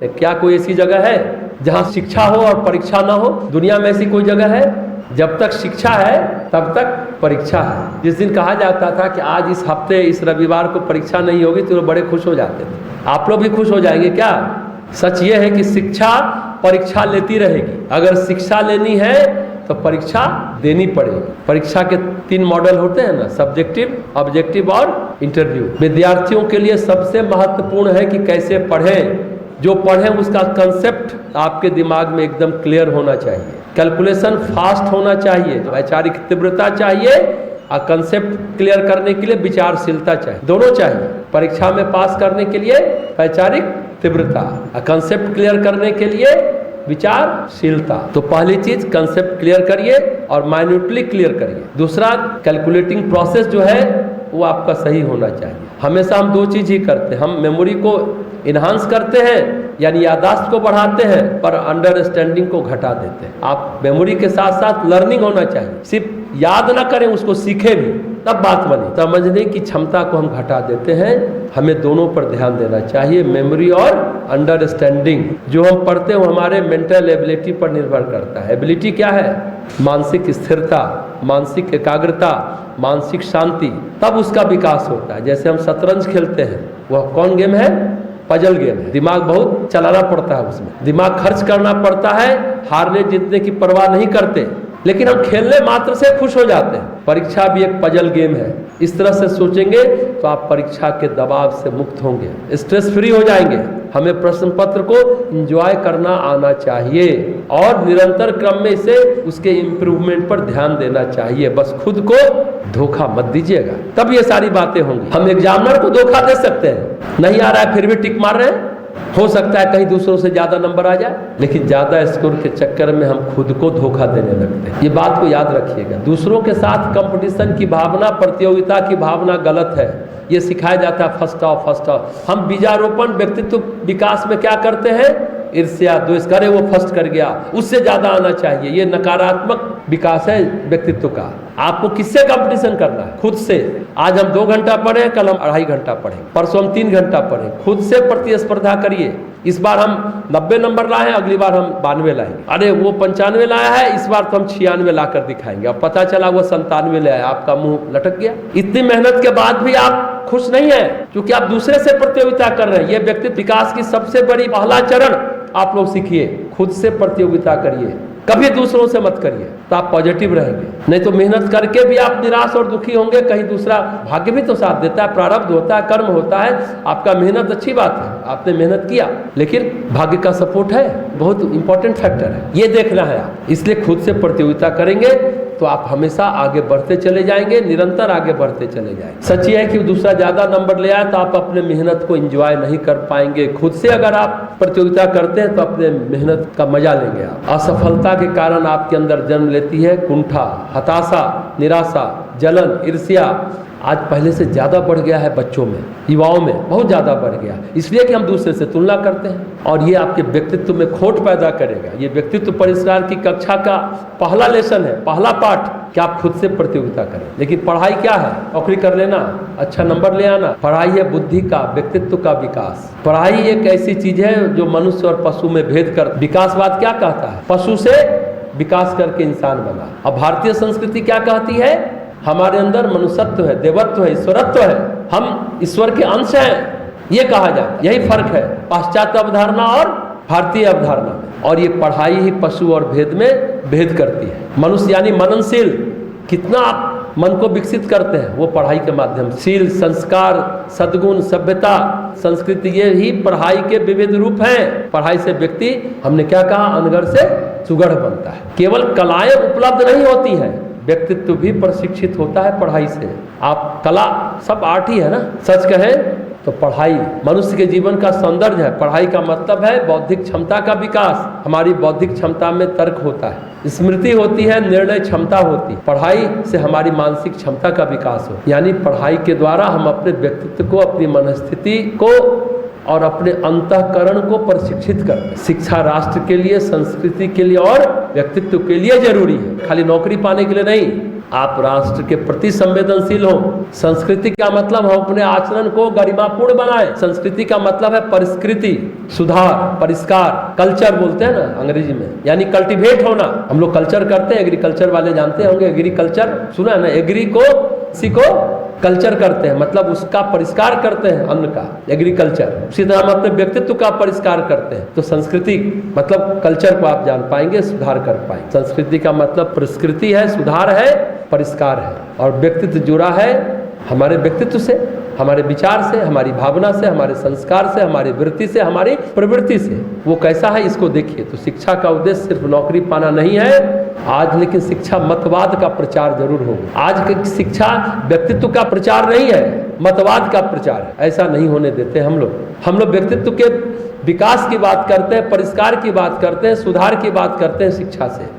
क्या कोई ऐसी जगह है जहां शिक्षा हो और परीक्षा ना हो? दुनिया में ऐसी कोई जगह है? जब तक शिक्षा है तब तक परीक्षा है। जिस दिन कहा जाता था कि आज इस हफ्ते इस रविवार को परीक्षा नहीं होगी तो बड़े खुश हो जाते थे। आप लोग भी खुश हो जाएंगे क्या? सच ये है कि शिक्षा परीक्षा लेती रहेगी। अगर शिक्षा लेनी है तो परीक्षा देनी पड़ेगी। परीक्षा के 3 मॉडल होते हैं ना, सब्जेक्टिव, ऑब्जेक्टिव और इंटरव्यू। विद्यार्थियों के लिए सबसे महत्वपूर्ण है कि कैसे पढ़ें। जो पढ़ें उसका कंसेप्ट आपके दिमाग में एकदम क्लियर होना चाहिए। कैलकुलेशन फास्ट होना चाहिए, वैचारिक तीव्रता चाहिए और कंसेप्ट क्लियर करने के लिए विचारशीलता चाहिए। दोनों चाहिए। परीक्षा में पास करने के लिए वैचारिक तीव्रता और कंसेप्ट क्लियर करने के लिए विचारशीलता। तो पहली चीज कंसेप्ट क्लियर करिए और माइन्यूटली क्लियर करिए। दूसरा, कैलकुलेटिंग प्रोसेस जो है वो आपका सही होना चाहिए। हमेशा हम 2 चीज ही करते हैं। हम मेमोरी को इन्हांस करते हैं यानी याददाश्त को बढ़ाते हैं, पर अंडरस्टैंडिंग को घटा देते हैं। आप मेमोरी के साथ साथ लर्निंग होना चाहिए। सिर्फ याद ना करें, उसको सीखें भी, तब बात बने। समझने की क्षमता को हम घटा देते हैं। हमें दोनों पर ध्यान देना चाहिए, मेमोरी और अंडरस्टैंडिंग। जो हम पढ़ते हैं वो हमारे मेंटल एबिलिटी पर निर्भर करता है। एबिलिटी क्या है? मानसिक स्थिरता, मानसिक एकाग्रता, मानसिक शांति, तब उसका विकास होता है। जैसे हम शतरंज खेलते हैं, वह कौन गेम है? पजल गेम है। दिमाग बहुत चलाना पड़ता है, उसमें दिमाग खर्च करना पड़ता है। हारने जीतने की परवाह नहीं करते, लेकिन हम खेलने मात्र से खुश हो जाते हैं। परीक्षा भी एक पजल गेम है। इस तरह से सोचेंगे तो आप परीक्षा के दबाव से मुक्त होंगे, स्ट्रेस फ्री हो जाएंगे। हमें प्रश्न पत्र को एंजॉय करना आना चाहिए और निरंतर क्रम में इसे उसके इम्प्रूवमेंट पर ध्यान देना चाहिए। बस खुद को धोखा मत दीजिएगा, तब ये सारी बातें होंगी। हम एग्जामिनर को धोखा दे सकते हैं, नहीं आ रहा है फिर भी टिक मार रहे हैं। हो सकता है कहीं दूसरों से ज्यादा नंबर आ जाए, लेकिन ज्यादा स्कोर के चक्कर में हम खुद को धोखा देने लगते हैं। ये बात को याद रखिएगा। दूसरों के साथ कंपटीशन की भावना, प्रतियोगिता की भावना गलत है। ये सिखाया जाता है फर्स्ट आओ फर्स्ट आओ। हम बीजारोपण व्यक्तित्व विकास में क्या करते हैं? ईर्ष्या द्वेष, करे वो फर्स्ट कर गया, उससे ज्यादा आना चाहिए। ये नकारात्मक विकास है व्यक्तित्व का। आपको किससे कंपटीशन करना है? खुद से। आज हम 2 घंटा पढ़े, कल हम 2.5 घंटा पढ़ें, परसों हम 3 घंटा पढ़ें। खुद से प्रतिस्पर्धा करिए। इस बार हम 90 नंबर लाए, अगली बार हम 92 लाएंगे। अरे वो 95 लाया है, इस बार तो हम 96 लाकर दिखाएंगे। अब पता चला वो 97 ले आया, आपका मुंह लटक गया। इतनी मेहनत के बाद भी आप खुश नहीं है, क्योंकि आप दूसरे से प्रतियोगिता कर रहे हैं। ये व्यक्तित्व विकास की सबसे बड़ी पहला चरण आप लोग सीखिए। खुद से प्रतियोगिता करिए, कभी दूसरों से मत करिए, तो आप पॉजिटिव रहेंगे। नहीं तो मेहनत करके भी आप निराश और दुखी होंगे। कहीं दूसरा भाग्य भी तो साथ देता है, प्रारब्ध होता है, कर्म होता है। आपका मेहनत अच्छी बात है, आपने मेहनत किया, लेकिन भाग्य का सपोर्ट है, बहुत इंपॉर्टेंट फैक्टर है। ये देखना है आप। इसलिए खुद से प्रतियोगिता करेंगे तो आप हमेशा आगे बढ़ते चले जाएंगे, निरंतर आगे बढ़ते चले जाएंगे। सच ये है कि दूसरा ज्यादा नंबर ले आए तो आप अपने मेहनत को एंजॉय नहीं कर पाएंगे। खुद से अगर आप प्रतियोगिता करते हैं तो अपने मेहनत का मजा लेंगे आप। असफलता के कारण आपके अंदर जन्म लेती है कुंठा, हताशा, निराशा, जलन, ईर्ष्या। आज पहले से ज्यादा बढ़ गया है बच्चों में, युवाओं में बहुत ज्यादा बढ़ गया, इसलिए कि हम दूसरे से तुलना करते हैं। और ये आपके व्यक्तित्व में खोट पैदा करेगा। ये व्यक्तित्व परिष्कार की कक्षा का पहला लेसन है, पहला पाठ, कि आप खुद से प्रतियोगिता करें। लेकिन पढ़ाई क्या है? नौकरी कर लेना, अच्छा नंबर ले आना। पढ़ाई है बुद्धि का, व्यक्तित्व का विकास। पढ़ाई एक ऐसी चीज है जो मनुष्य और पशु में भेद कर। विकासवाद क्या कहता है? पशु से विकास करके इंसान बना। अब भारतीय संस्कृति क्या कहती है? हमारे अंदर मनुष्यत्व है, देवत्व है, ईश्वरत्व है, हम ईश्वर के अंश हैं, ये कहा जाए। यही फर्क है पाश्चात्य अवधारणा और भारतीय अवधारणा में। और ये पढ़ाई ही पशु और भेद में भेद करती है। मनुष्य यानी मननशील, कितना आप मन को विकसित करते हैं वो पढ़ाई के माध्यम से। शील, संस्कार, सद्गुण, सभ्यता, संस्कृति, ये ही पढ़ाई के विविध रूप हैं। पढ़ाई से व्यक्ति, हमने क्या कहा, अनगर से सुगढ़ बनता है। केवल कलाएं उपलब्ध नहीं होती हैं, व्यक्तित्व भी प्रशिक्षित होता है पढ़ाई से। आप कला, सब आर्ट ही है ना। सच कहें तो पढ़ाई मनुष्य के जीवन का सौंदर्य है। पढ़ाई का मतलब है बौद्धिक क्षमता का विकास। हमारी बौद्धिक क्षमता में तर्क होता है, स्मृति होती है, निर्णय क्षमता होती है। पढ़ाई से हमारी मानसिक क्षमता का विकास हो, यानी पढ़ाई के द्वारा हम अपने व्यक्तित्व को, अपनी मनस्थिति को और अपने अंतःकरण को प्रशिक्षित करते हैं। शिक्षा राष्ट्र के लिए, संस्कृति के लिए और व्यक्तित्व के लिए जरूरी है, खाली नौकरी पाने के लिए नहीं। आप राष्ट्र के प्रति संवेदनशील हो। संस्कृति का मतलब हम अपने आचरण को गरिमापूर्ण बनाएं। संस्कृति का मतलब है परिष्कृति, सुधार, परिष्कार। कल्चर बोलते हैं ना अंग्रेजी में, यानी कल्टीवेट होना। हम लोग कल्चर करते हैं, एग्रीकल्चर वाले जानते होंगे, एग्रीकल्चर सुना है ना, एग्री को इसी को कल्चर करते हैं, मतलब उसका परिष्कार करते हैं, अन्न का, एग्रीकल्चर। उसी तरह हम अपने व्यक्तित्व का परिष्कार करते हैं। तो संस्कृति मतलब कल्चर को आप जान पाएंगे, सुधार कर पाएंगे। संस्कृति का मतलब परिष्कृति है, सुधार है, परिष्कार है। और व्यक्तित्व जुड़ा है हमारे व्यक्तित्व से, हमारे विचार से, हमारी भावना से, हमारे संस्कार से, हमारी वृत्ति से, हमारी प्रवृत्ति से। वो कैसा है इसको देखिए। तो शिक्षा का उद्देश्य सिर्फ नौकरी पाना नहीं है आज, लेकिन शिक्षा मतवाद का प्रचार जरूर होगा। आज की शिक्षा व्यक्तित्व का प्रचार नहीं है, मतवाद का प्रचार है। ऐसा नहीं होने देते हम लोग। हम लोग व्यक्तित्व के विकास की बात करते हैं, परिष्कार की बात करते हैं, सुधार की बात करते हैं शिक्षा से।